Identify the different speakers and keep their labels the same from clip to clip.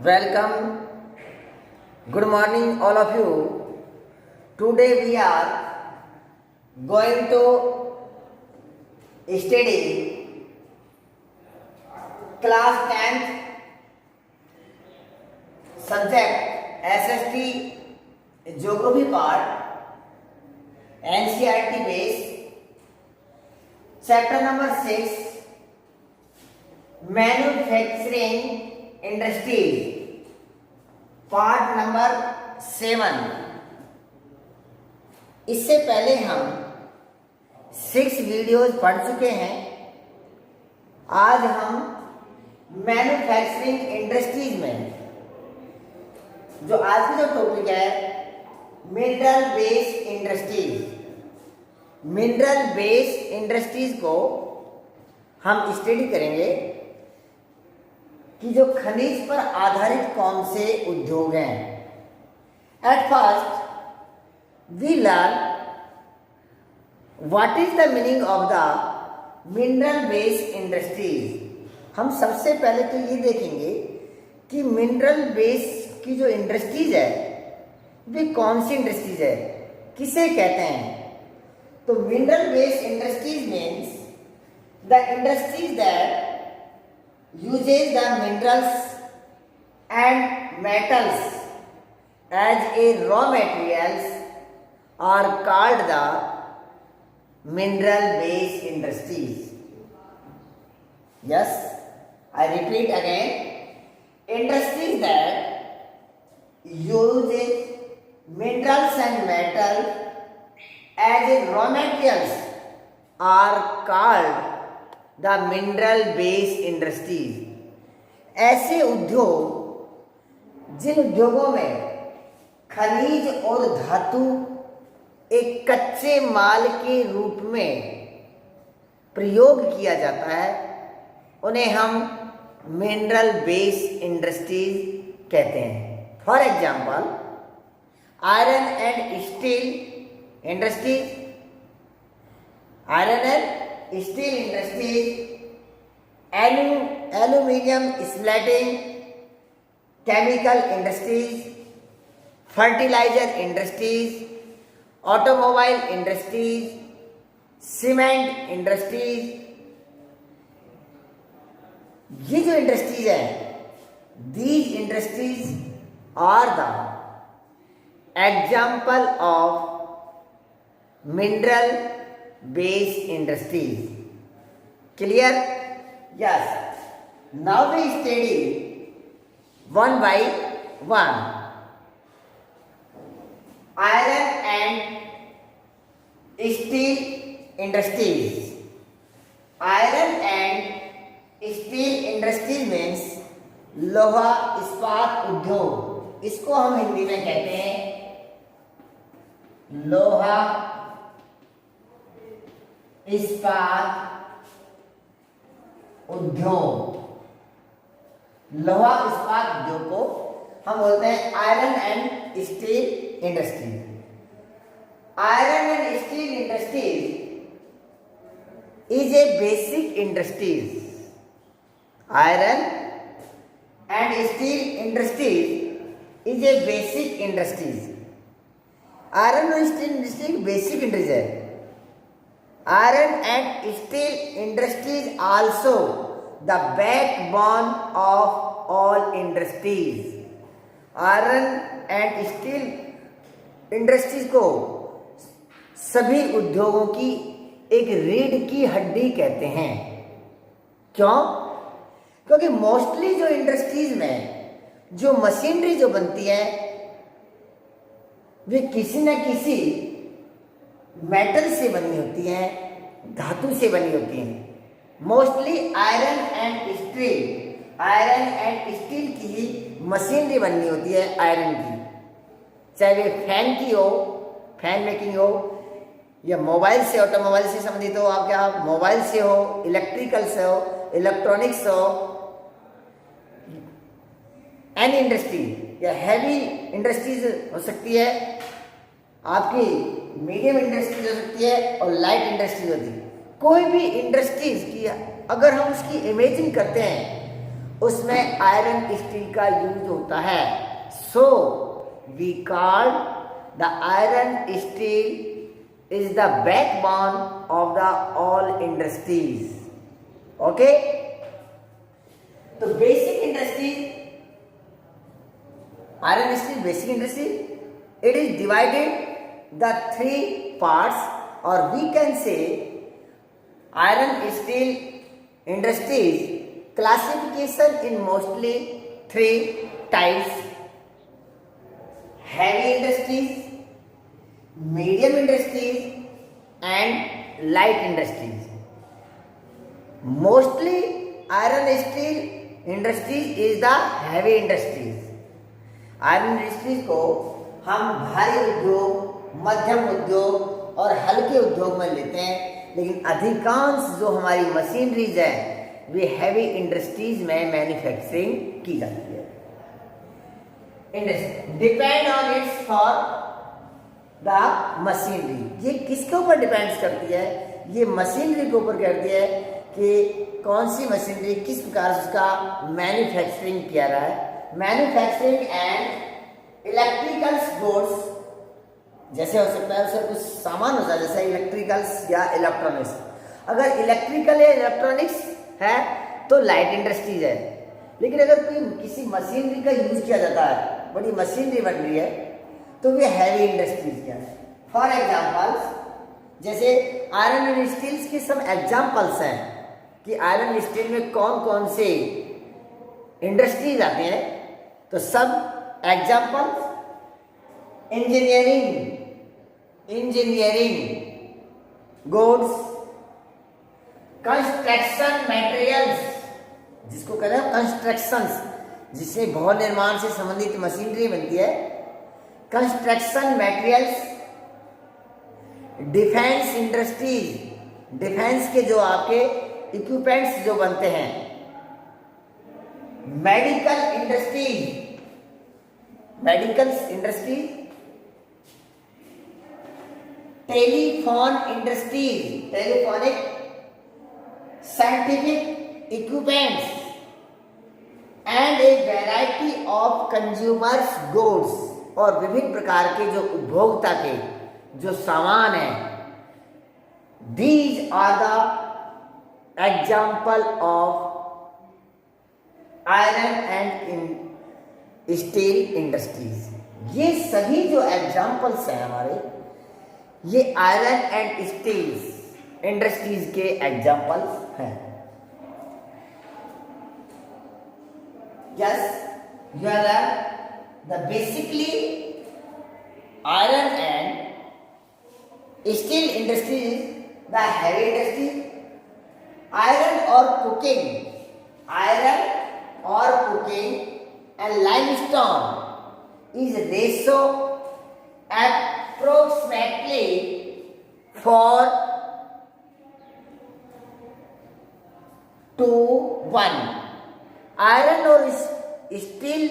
Speaker 1: Welcome. Good morning, all of you. Today we are going to study class 10th subject SST geography part NCERT base chapter number 6 manufacturing industries part number 7। इससे पहले हम 6 videos पढ़ चुके हैं। आज हम manufacturing industries में जो आज की जो टॉपिक है mineral base industries, mineral base industries को हम स्टडी करेंगे कि जो खनिज पर आधारित कौन से उद्योग हैं। At first we learn what is the meaning of the mineral base industries. हम सबसे पहले तो ये देखेंगे कि मिनरल बेस की जो इंडस्ट्रीज है वे कौन सी इंडस्ट्रीज है, किसे कहते हैं। तो mineral base industries means the industries that uses the minerals and metals as a raw materials are called the mineral based industries. Yes, I repeat again, industries that uses minerals and metal as a raw materials are called the mineral base industries. ऐसे उद्योग जिन उद्योगों में खनिज और धातु एक कच्चे माल के रूप में प्रयोग किया जाता है उन्हें हम मिनरल बेस इंडस्ट्रीज कहते हैं। For example iron and steel industries, iron and steel industries, aluminium smelting, chemical industries, fertiliser industries, automobile industries, cement industries. ये जो इंडस्ट्रीज है these industries are the example of mineral base industries. Clear? Yes. Now we study one by one. Iron and steel industries. Iron and steel industries means लोहा इस्पात उद्योग। इसको हम हिंदी में कहते हैं लोहा इस्पात उद्योग। लोहा इस्पात उद्योग को हम बोलते हैं iron and steel industry. Iron and steel industries is a basic industries. Iron and steel industries is a basic industries. Iron और स्टील इंडस्ट्री बेसिक इंडस्ट्रीज है। Iron and steel industries also the backbone of all industries. Iron and steel industries को सभी उद्योगों की एक रीढ़ की हड्डी कहते हैं। क्यों? क्योंकि मोस्टली जो इंडस्ट्रीज में जो मशीनरी जो बनती है वे किसी न किसी मेटल से बनी होती हैं, धातु से बनी होती हैं। मोस्टली आयरन एंड स्टील की ही मशीनरी बननी होती है आयरन की। चाहे वे फैन की हो, फैन मेकिंग हो, या मोबाइल से ऑटोमोबाइल से संबंधित हो, आप क्या मोबाइल से हो, इलेक्ट्रिकल से हो, इलेक्ट्रॉनिक्स से हो, एनी इंडस्ट्री या हैवी इंडस्ट्रीज हो सकती है, आपकी मीडियम इंडस्ट्रीज हो सकती है और लाइट इंडस्ट्रीज होती है। कोई भी इंडस्ट्रीज की अगर हम उसकी इमेजिन करते हैं उसमें आयरन स्टील का यूज होता है। So we call the iron steel is the backbone of the all industries. Okay, तो basic industries, iron steel basic industry, it is divided the three parts, or we can say iron steel industries classification in mostly three types: heavy industries, medium industries and light industries. Mostly iron steel industries is the heavy industries. Iron industries को हम भारी उद्योग, मध्यम उद्योग और हल्के उद्योग में लेते हैं, लेकिन अधिकांश जो हमारी मशीनरीज है वे हैवी इंडस्ट्रीज में मैन्युफैक्चरिंग की जाती है। Depend on it's for the machinery, ये किसके ऊपर डिपेंड्स करती है? ये मशीनरी के ऊपर करती है कि कौन सी मशीनरी किस प्रकार से उसका मैन्युफैक्चरिंग किया रहा है। मैन्युफैक्चरिंग एंड इलेक्ट्रिकल गुड्स, जैसे हो सकता है उससे कुछ सामान होता है जैसे इलेक्ट्रिकल्स या इलेक्ट्रॉनिक्स। अगर इलेक्ट्रिकल या इलेक्ट्रॉनिक्स है तो लाइट इंडस्ट्रीज है, लेकिन अगर कोई किसी मशीनरी का यूज किया जाता है, बड़ी मशीनरी बन रही है, तो वे हैवी इंडस्ट्रीज क्या है। फॉर एग्जाम्पल्स, जैसे आयरन स्टील्स के सब एग्जाम्पल्स हैं कि आयरन स्टील में कौन कौन से इंडस्ट्रीज आते हैं। तो सब examples: engineering goods, construction materials, जिसको कहते हैं कंस्ट्रक्शंस, जिससे भवन निर्माण से संबंधित मशीनरी बनती है, construction materials, defence industries, defence के जो आपके इक्विपमेंट्स जो बनते हैं, medical industries, telephone industries, telephonic, scientific equipments and A variety of consumers goods, और विभिन्न प्रकार के जो उपभोक्ता के जो सामान हैं। These are the example of iron and steel industries. ये सभी जो एग्जाम्पल्स हैं हमारे, ये आयरन एंड स्टील इंडस्ट्रीज के एग्जाम्पल्स हैं। Yes, you are the basically iron and steel industries the heavy industry. Iron और cooking and limestone is ratio approximately for 2:1। Iron और स्टील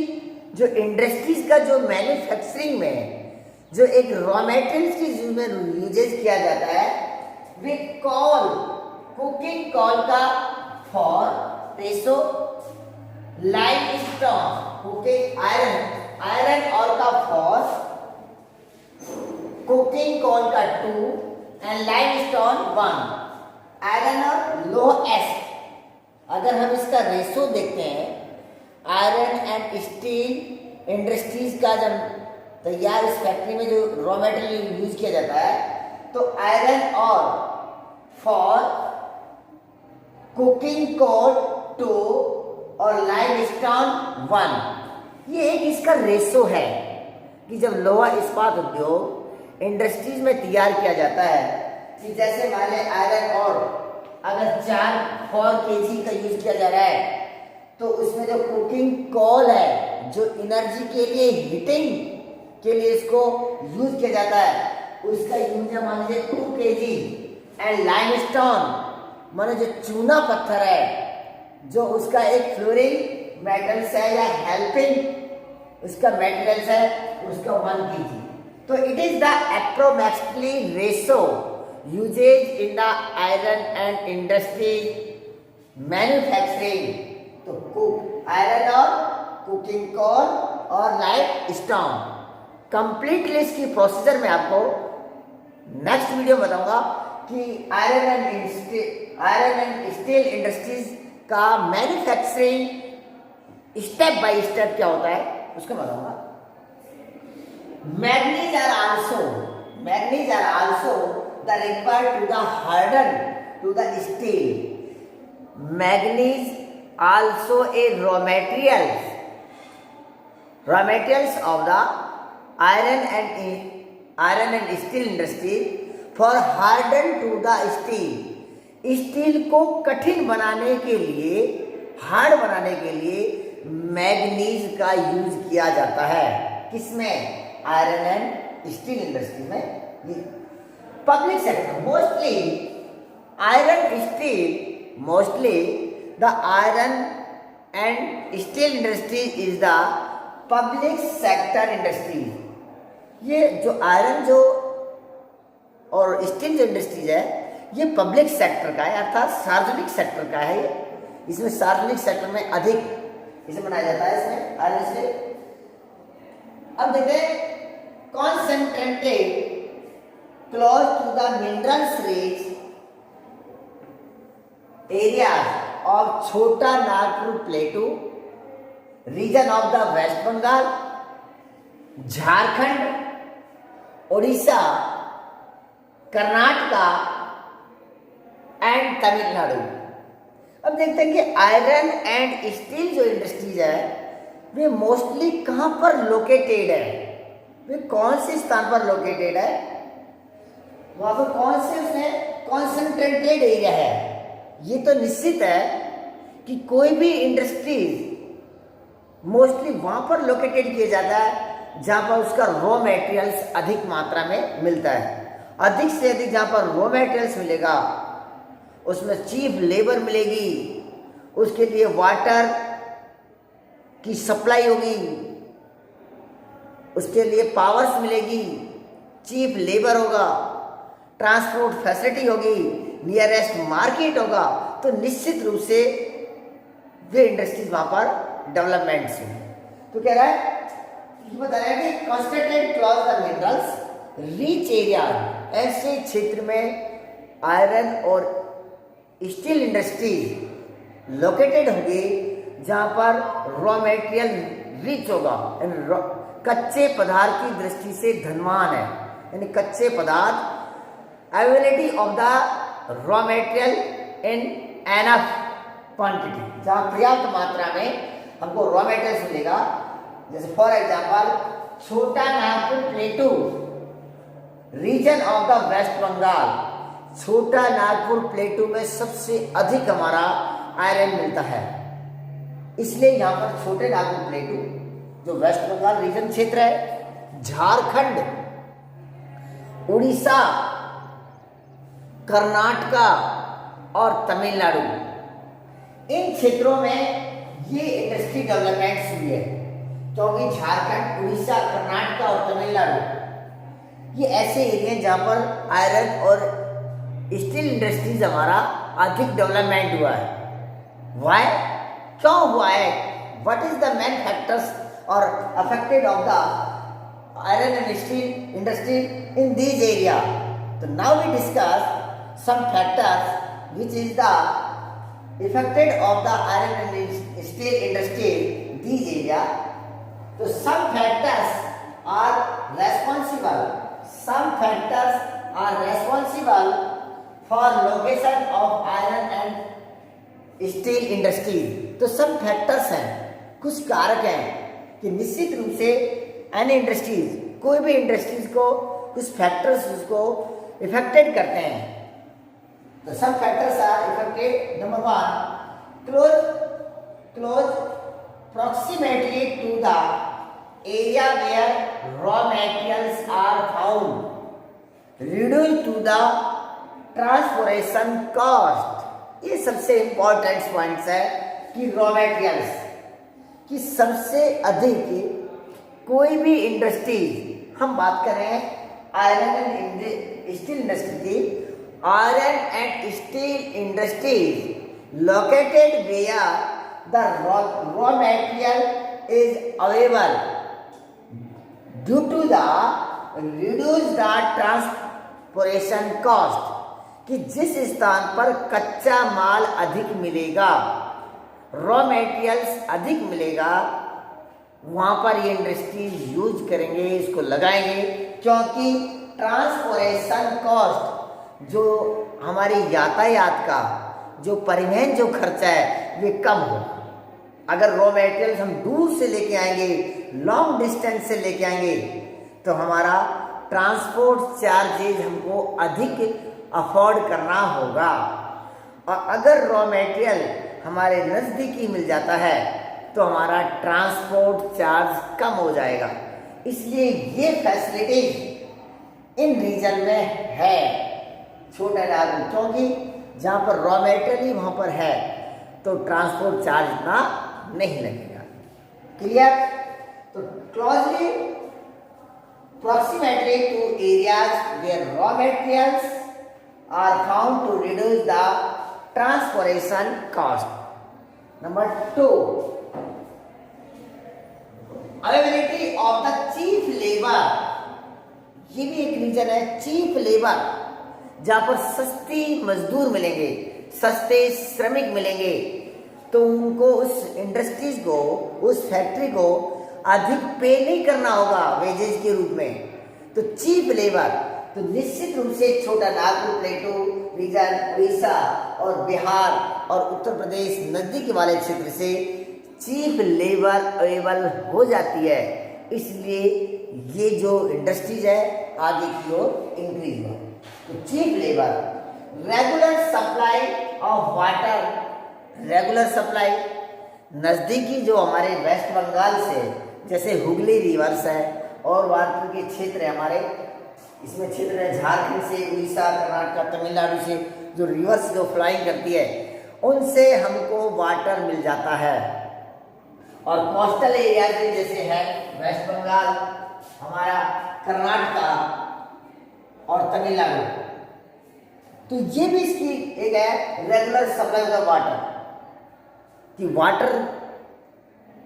Speaker 1: जो इंडस्ट्रीज का जो मैन्युफैक्चरिंग में जो एक रॉ मेटेरियल्स की यूजेज किया जाता है, वे कुकिंग कॉल का for ratio, limestone cooking iron और का फॉर, कुकिंग कॉल का 2 एंड लाइमस्टोन 1। आयरन और लोह एसिड, अगर हम इसका रेशो देखते हैं, आयरन एंड स्टील इंडस्ट्रीज का जब तैयार इस फैक्ट्री में जो रॉ मेटेरियल यूज किया जाता है, तो आयरन और फॉर, कुकिंग कोल 2 और लाइमस्टोन 1। ये एक इसका रेशो है कि जब लोहा इस्पात उद्योग इंडस्ट्रीज में तैयार किया जाता है, कि जैसे मान लें आयरन और अगर 4 kg का यूज किया जा रहा है, तो उसमें जो कुकिंग कोल है, जो एनर्जी के लिए, हीटिंग के लिए इसको यूज किया जाता है, उसका यूज है मान लीजिए 2 kg। एंड लाइमस्टोन माने जो चूना पत्थर है, जो उसका एक फ्लोरिंग मेटल्स है या हेल्पिंग उसका मेटेरियल्स है, उसका 1 kg। तो it is the approximately ratio usages in the iron and industry manufacturing. तो आयरन और कुकिंग कोल और लाइट स्टोन। कंप्लीटली इसकी प्रोसीजर में आपको नेक्स्ट वीडियो बताऊंगा कि आयरन एंड स्टील इंडस्ट्रीज का मैन्युफैक्चरिंग स्टेप बाय स्टेप क्या होता है उसको बताऊंगा। Manganese are also the required to the harden to the steel. Manganese also a raw materials of the iron and steel industry for harden to the steel. Steel को कठिन बनाने के लिए, हार्ड बनाने के लिए मैग्नीज का यूज किया जाता है। किसमें? आयरन एंड स्टील इंडस्ट्री में। Public sector mostly the iron and steel industry is the public sector industry. ये जो आयरन जो और स्टील जो इंडस्ट्रीज है ये पब्लिक सेक्टर का है, अर्थात सार्वजनिक सेक्टर का है। इसमें सार्वजनिक सेक्टर में अधिक इसे बनाया जाता है इसमें आयरन से। अब देखते हैं concentrated close to the minerals rich areas of Chota Nagpur plateau region of the West Bengal, Jharkhand, Orissa, Karnataka and Tamil Nadu. अब देखते हैं कि आयरन एंड स्टील जो इंडस्ट्रीज है वे मोस्टली कहां पर लोकेटेड है, वे कौन से स्थान पर लोकेटेड है, वहां पर कौन से उसमें कॉन्सेंट्रेटेड एरिया है। ये तो निश्चित है कि कोई भी इंडस्ट्रीज मोस्टली वहां पर लोकेटेड किया जाता है जहां पर उसका रॉ मटेरियल्स अधिक मात्रा में मिलता है। अधिक से अधिक जहां पर रॉ मटेरियल्स मिलेगा उसमें चीप लेबर मिलेगी, उसके लिए वाटर की सप्लाई होगी, उसके लिए पावर्स मिलेगी, चीप लेबर होगा, ट्रांसपोर्ट फैसिलिटी होगी, नियरेस्ट मार्केट होगा, तो निश्चित रूप से वे इंडस्ट्रीज वहां पर डेवलपमेंट्स होंगे। तो कह रहा है बता रहा है कि concentrated clause the minerals rich area, ऐसे क्षेत्र में आयरन और स्टील इंडस्ट्रीज लोकेटेड होंगे जहां पर रॉ मटेरियल रिच होगा, कच्चे पदार्थ की दृष्टि से धनवान है, यानी कच्चे पदार्थ availability of the raw material in enough quantity, जहां पर्याप्त मात्रा में हमको रॉ मटेरियल मिलेगा। जैसे for example Chota Nagpur plateau region of the West Bengal, Chota Nagpur प्लेटू में सबसे अधिक हमारा आयरन मिलता है, इसलिए यहां पर छोटे नागपुर प्लेटू जो वेस्ट बंगाल रीजन क्षेत्र है, झारखंड, उड़ीसा, कर्नाटका और तमिलनाडु, इन क्षेत्रों में ये इंडस्ट्री डेवलपमेंट्स हुई है। क्योंकि झारखंड, उड़ीसा, कर्नाटका और तमिलनाडु ये ऐसे एरिया जहां पर आयरन और स्टील इंडस्ट्रीज हमारा अधिक डेवलपमेंट हुआ है। वाई, क्यों हुआ है, what is the main factors और affected of the iron and steel industry in this area. तो now we discuss some factors which is the affected of the iron and steel industry these area. So some factors are responsible for location of iron and steel industry. तो some factors हैं, कुछ कारक हैं कि निश्चित रूप से अन्य इंडस्ट्रीज, कोई भी इंडस्ट्रीज को कुछ फैक्टर्स उसको इफेक्टेड करते हैं। The some factors are affected. Number one, close proximity to the area where raw materials are found, reduce to the transportation cost. ये सबसे इम्पोर्टेंट पॉइंट्स है कि रॉ मटेरियल्स की सबसे अधिक कोई भी इंडस्ट्री, हम बात कर रहे हैं आयरन एंड स्टील इंडस्ट्री की, iron and steel industries located where the raw material is available due to the reduce the transportation cost, कि जिस स्थान पर कच्चा माल अधिक मिलेगा, रॉ मटेरियल्स अधिक मिलेगा, वहां पर ये इंडस्ट्रीज यूज करेंगे, इसको लगाएंगे, क्योंकि ट्रांसपोर्टेशन कॉस्ट, जो हमारी यातायात का जो परिवहन जो खर्चा है वे कम हो। अगर रॉ मटेरियल्स हम दूर से लेके आएंगे, लॉन्ग डिस्टेंस से लेके आएंगे, तो हमारा ट्रांसपोर्ट चार्जेज हमको अधिक अफोर्ड करना होगा। और अगर रॉ मटेरियल हमारे नज़दीकी मिल जाता है तो हमारा ट्रांसपोर्ट चार्ज कम हो जाएगा। इसलिए ये फैसिलिटीज इन रीजन में है छोटा नागपुर, क्योंकि जहाँ पर रॉ मटेरियल ही वहाँ पर है तो ट्रांसपोर्ट चार्ज इतना नहीं लगेगा। क्लियर? तो closely proximately to areas where raw materials are found to reduce the transportation cost. Number 2, availability of the cheap labor. ये भी एक रीजन है, चीप लेबर, जहाँ पर सस्ती मजदूर मिलेंगे, सस्ते श्रमिक मिलेंगे, तो उनको उस इंडस्ट्रीज को, उस फैक्ट्री को अधिक पे नहीं करना होगा वेजेज के रूप में। तो चीप लेबर, तो निश्चित रूप से छोटा नागपुर प्लेटू रीजन, उड़ीसा और बिहार और उत्तर प्रदेश नजदीक वाले क्षेत्र से चीप लेबर अवेलेबल हो जाती है। इसलिए ये जो इंडस्ट्रीज है आगे की ओर इंक्रीज हो। तो cheap labour, regular supply of water, regular supply नज़दीकी जो हमारे वेस्ट बंगाल से, जैसे हुगली रिवर्स है और वाटर के क्षेत्र है हमारे, इसमें क्षेत्र है झारखंड से, उड़ीसा, कर्नाटक, तमिलनाडु से जो रिवर्स जो फ्लाइंग करती है, उनसे हमको वाटर मिल जाता है। और कोस्टल एरिया में जैसे है वेस्ट बंगाल, हमारा कर्नाटक और तमिलनाडु, तो ये भी इसकी एक है रेगुलर सप्लाई ऑफ वाटर, कि वाटर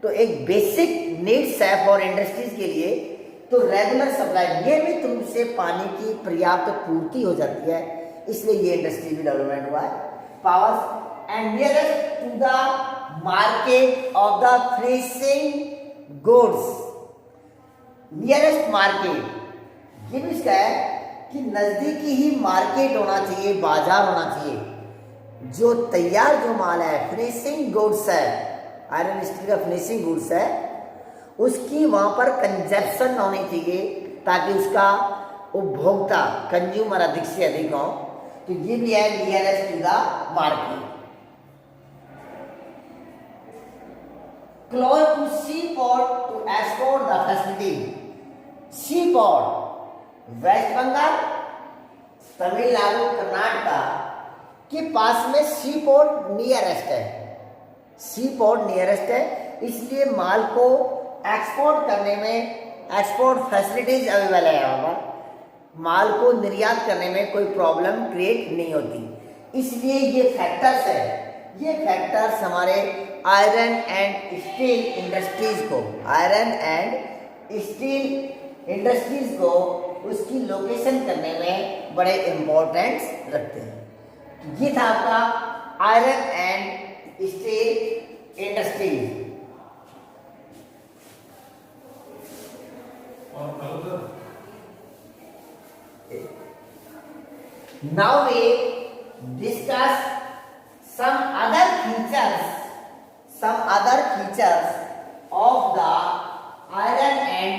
Speaker 1: तो एक बेसिक नीड्स है फॉर इंडस्ट्रीज के लिए। तो रेगुलर सप्लाई, नियमित रूप से पानी की पर्याप्त पूर्ति हो जाती है, इसलिए ये इंडस्ट्री भी डेवलपमेंट हुआ है। Powers and nearest to the market of the finishing goods, nearest market, ये भी इसका है कि नजदीकी ही मार्केट होना चाहिए, बाजार होना चाहिए। जो तैयार जो माल है, फिनिशिंग गुड्स है, आयरन स्टील का फिनिशिंग गुड्स है, उसकी वहां पर कंजप्शन होनी चाहिए, ताकि उसका उपभोक्ता कंज्यूमर अधिक से अधिक हो। तो ये भी है nearest to the market. Close to sea port to export the facility, sea port West Bengal, Tamil Nadu, Karnataka के पास में सी पोर्ट नियरेस्ट है, सी पोर्ट नियरेस्ट है, इसलिए माल को एक्सपोर्ट करने में एक्सपोर्ट फैसिलिटीज अवेलेबल है। वहाँ पर माल को निर्यात करने में कोई प्रॉब्लम क्रिएट नहीं होती। इसलिए ये फैक्टर्स है, ये फैक्टर्स हमारे आयरन एंड स्टील इंडस्ट्रीज को, आयरन एंड स्टील इंडस्ट्रीज को उसकी लोकेशन करने में बड़े इम्पोर्टेंस रखते हैं। ये था आपका iron and steel industries. Now we discuss some other features of the iron and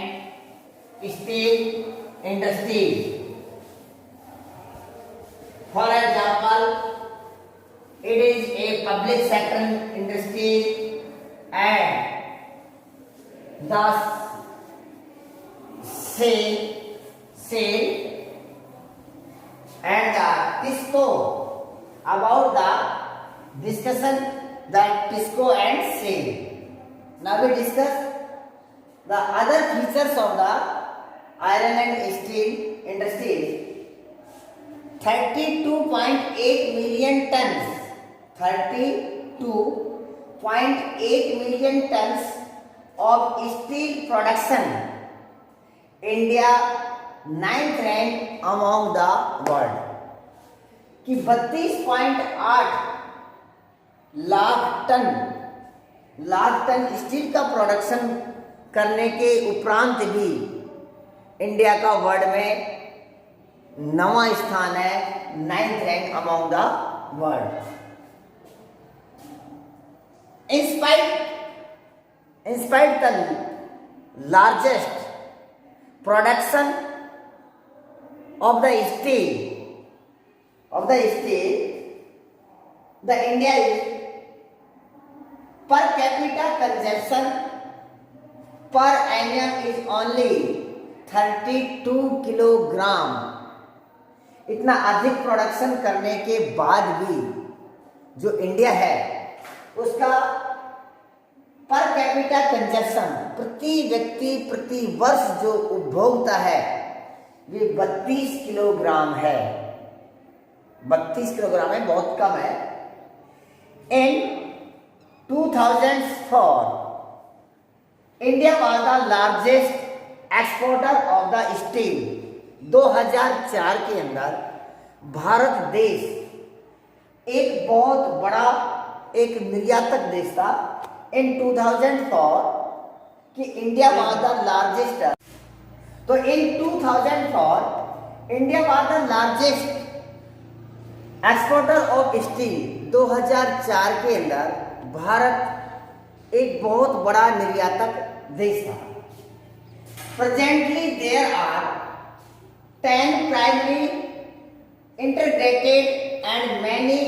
Speaker 1: steel industry. For example, it is a public sector industry and thus sale and the TISCO. About the discussion that TISCO and SAIL. Now we discuss the other features of the iron and steel industries. 32.8 million tons, 32 0.8 million tons of steel production. India 9th rank among the world. कि 32.8 lakh ton steel का production करने के उपरांत भी India का world में 9वां स्थान है, 9th rank among the world. In spite the largest production of the steel, the India is per capita consumption per annum is only 32 kilogram. इतना अधिक प्रोडक्शन करने के बाद भी जो इंडिया है उसका पर कैपिटा कंजप्शन, प्रति व्यक्ति प्रति वर्ष जो उपभोक्ता है वे 32 किलोग्राम है. 32 किलोग्राम है, बहुत कम है. इन 2004 India was the largest exporter of the steel. 2004 के अंदर भारत देश एक बहुत बड़ा एक निर्यातक देश था. इन 2004 कि इंडिया वॉज द लार्जेस्ट. तो इन 2004 India was the largest exporter of steel. 2004 के अंदर भारत एक बहुत बड़ा निर्यातक देश था. Presently there are 10 primary integrated and many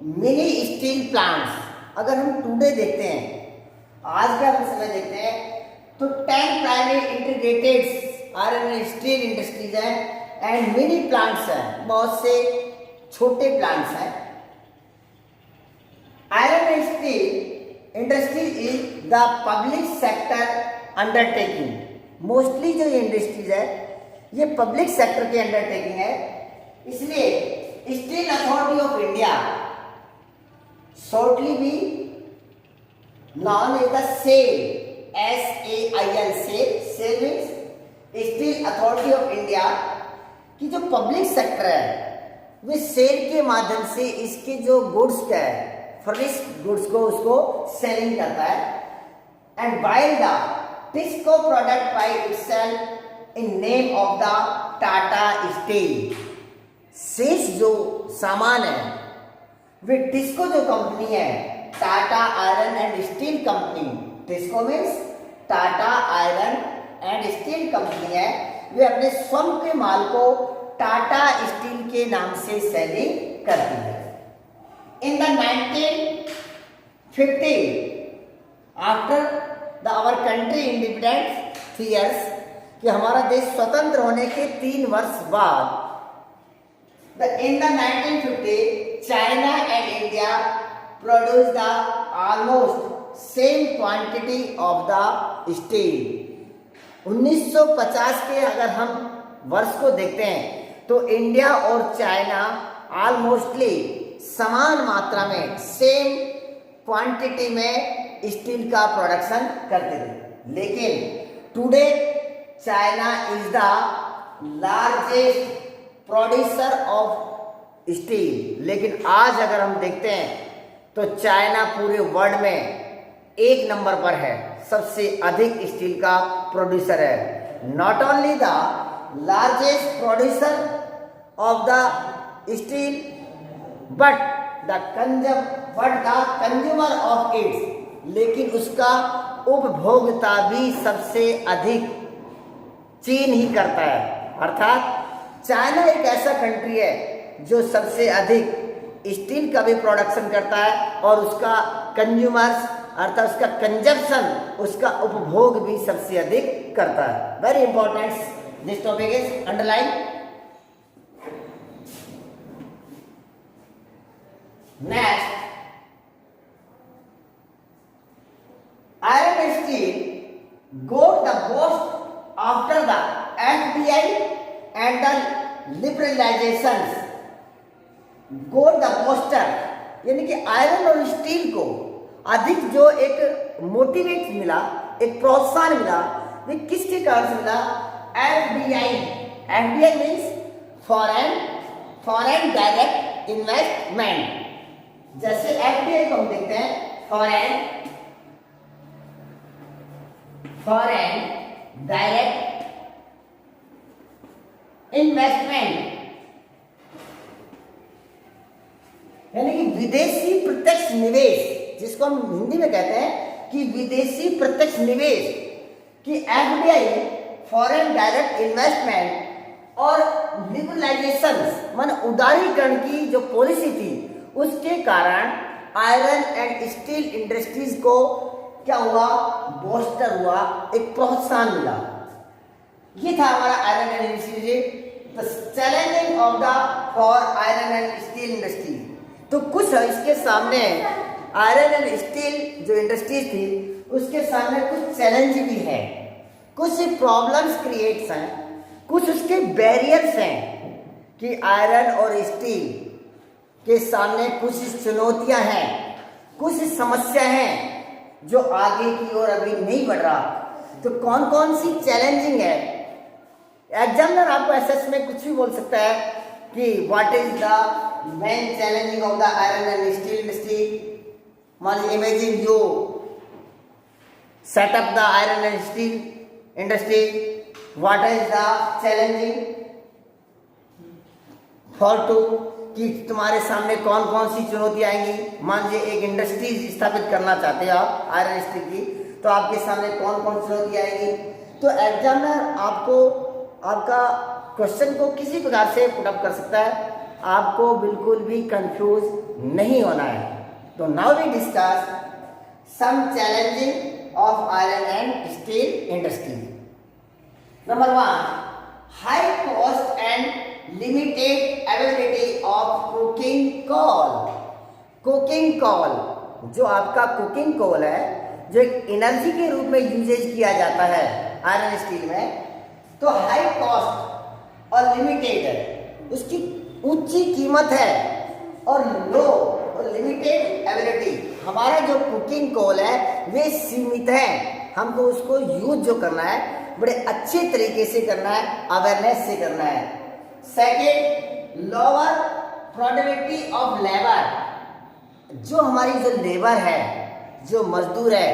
Speaker 1: mini steel plants. अगर हम टुडे देखते हैं, आज का हम समय देखते हैं, तो 10 primary integrated iron steel industries हैं एंड मिनी प्लांट्स हैं, बहुत से छोटे प्लांट्स हैं. Iron steel industry is the public sector undertaking. Mostly जो ये इंडस्ट्रीज है ये पब्लिक सेक्टर की अंडरटेकिंग है. इसलिए steel authority of India, shortly be known as the SAIL, SAIL. SAIL means Steel Authority of India की जो पब्लिक सेक्टर है वे सेल के माध्यम से इसके जो गुड्स का है, फर्निश्ड गुड्स को उसको सेलिंग करता है. And while the TISCO product by itself in name of the Tata steel. शेष जो सामान है वे टिस्को जो कंपनी है, Tata iron and steel company, TISCO means Tata iron and steel company है, वे अपने स्वयं के माल को टाटा स्टील के नाम से सेलिंग करती है. In the 1950 after the our country independence 3 years कि हमारा देश स्वतंत्र होने के 3 वर्ष बाद in the 1950 China and India produced the almost same quantity of the steel. 1950 के अगर हम वर्ष को देखते हैं तो इंडिया और चाइना ऑलमोस्टली समान मात्रा में, सेम क्वांटिटी में स्टील का प्रोडक्शन करते थे. लेकिन today China is the largest producer of steel. लेकिन आज अगर हम देखते हैं तो चाइना पूरे वर्ल्ड में 1 नंबर पर है, सबसे अधिक स्टील का प्रोड्यूसर है. Not only the largest producer of the still but the consumer of its. लेकिन उसका उपभोक्ता भी सबसे अधिक चीन ही करता है. अर्थात चाइना एक ऐसा कंट्री है जो सबसे अधिक स्टील का भी प्रोडक्शन करता है और उसका कंज्यूमर्स अर्थात उसका कंजप्शन, उसका उपभोग भी सबसे अधिक करता है. Very important this topic is underline. Next, iron steel got the most after the FDI and the liberalisations. Got the most यानी कि आयरन और स्टील को अधिक जो एक मोटिवेट मिला, एक प्रोत्साहन मिला, वो किसके कारण से मिला? FDI. FDI means foreign direct investment. जैसे एफडीआई को हम देखते हैं फॉरेन डायरेक्ट इन्वेस्टमेंट, यानी कि विदेशी प्रत्यक्ष निवेश, जिसको हम हिंदी में कहते हैं कि विदेशी प्रत्यक्ष निवेश की एफडीआई फॉरेन डायरेक्ट इन्वेस्टमेंट और लिबरलाइजेशन मान उदारीकरण की जो पॉलिसी थी उसके कारण आयरन एंड स्टील इंडस्ट्रीज को क्या हुआ? बूस्टर हुआ, एक प्रोत्साहन मिला। ये था हमारा iron and industries, the challenging of the for iron and steel industry. तो कुछ इसके सामने आयरन एंड स्टील जो इंडस्ट्रीज थी उसके सामने कुछ चैलेंज भी है, कुछ प्रॉब्लम्स क्रिएट्स हैं, कुछ उसके बैरियर्स हैं कि आयरन और स्टील के सामने कुछ चुनौतियां हैं, कुछ समस्या हैं जो आगे की ओर अभी नहीं बढ़ रहा। तो कौन कौन सी चैलेंजिंग है? एग्जामिनर आपको एसएस में कुछ भी बोल सकता है कि what is the main challenging of the iron and steel industry. मान लीजिए imagine you set up the iron and steel industry, what is the challenging for to, कि तुम्हारे सामने कौन कौन सी चुनौतियां आएंगी। मान लीजिए एक इंडस्ट्री स्थापित करना चाहते हो आप आयरन स्टील की, तो आपके सामने कौन कौन सी चुनौतियां आएंगी। तो एग्जामिनर आपको आपका क्वेश्चन को किसी प्रकार से पुटअप कर सकता है, आपको बिल्कुल भी कंफ्यूज नहीं होना है। तो now we discuss some challenging of iron and steel industry. Number 1, high cost and limited availability of coking coal. Coking coal, जो आपका कुकिंग कोल है, जो एक एनर्जी के रूप में यूजेज किया जाता है आयरन स्टील में, तो हाई कॉस्ट और लिमिटेड है, उसकी ऊंची कीमत है और लो और लिमिटेड अवेलेबिलिटी। हमारा जो कुकिंग कोल है वे सीमित है, हमको उसको यूज जो करना है बड़े अच्छे तरीके से करना है, अवेयरनेस से करना है। Second, lower productivity of labour. जो हमारी जो लेबर है, जो मजदूर है,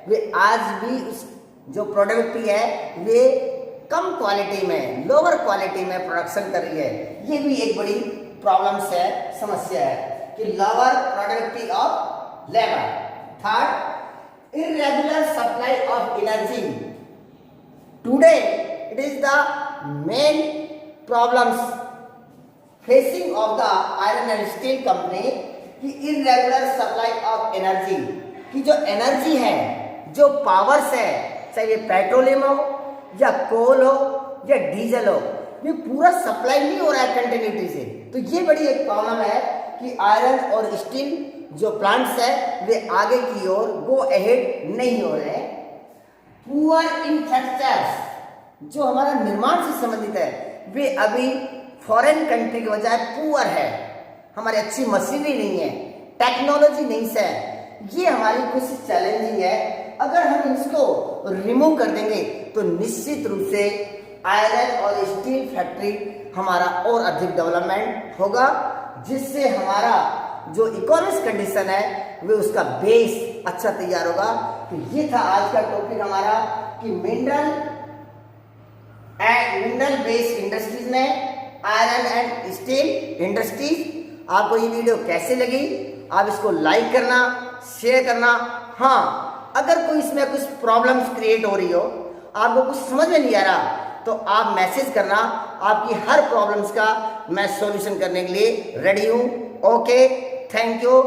Speaker 1: वे आज भी उस जो प्रोडक्टिविटी है वे कम क्वालिटी में, लोअर क्वालिटी में प्रोडक्शन कर रही है। ये भी एक बड़ी प्रॉब्लम्स है, समस्या है कि lower productivity of labour. Third, irregular supply of energy. Today it is the main problems facing of the iron and steel company की इरेगुलर सप्लाई ऑफ एनर्जी, की जो एनर्जी है, जो पावर्स है, चाहे ये पेट्रोलियम हो या कोल हो या डीजल हो, ये पूरा सप्लाई नहीं हो रहा है कंटिन्यूटी से। तो ये बड़ी एक प्रॉब्लम है कि आयरन और स्टील जो प्लांट्स है वे आगे की ओर गो अहेड नहीं हो रहे हैं। पुअर इंफ्रास्ट्रक्चर्स, जो हमारा निर्माण से संबंधित है, वे अभी फॉरेन कंट्री के बजाय पुअर है, हमारी अच्छी मशीनरी नहीं है, टेक्नोलॉजी नहीं है। ये हमारी कुछ चैलेंजिंग है। अगर हम इसको रिमूव कर देंगे तो निश्चित रूप से आयरन और स्टील फैक्ट्री हमारा और अधिक डेवलपमेंट होगा, जिससे हमारा जो इकोनॉमिक कंडीशन है वे उसका बेस अच्छा तैयार होगा। तो ये था आज का टॉपिक हमारा कि मिनरल बेस्ड इंडस्ट्रीज में आयरन एंड स्टील इंडस्ट्रीज। आपको ये वीडियो कैसे लगी? आप इसको लाइक करना, शेयर करना। हाँ, अगर कोई इसमें कुछ प्रॉब्लम्स क्रिएट हो रही हो, आपको कुछ समझ में नहीं आ रहा, तो आप मैसेज करना, आपकी हर प्रॉब्लम्स का मैं सॉल्यूशन करने के लिए रेडी हूँ। Okay, thank you.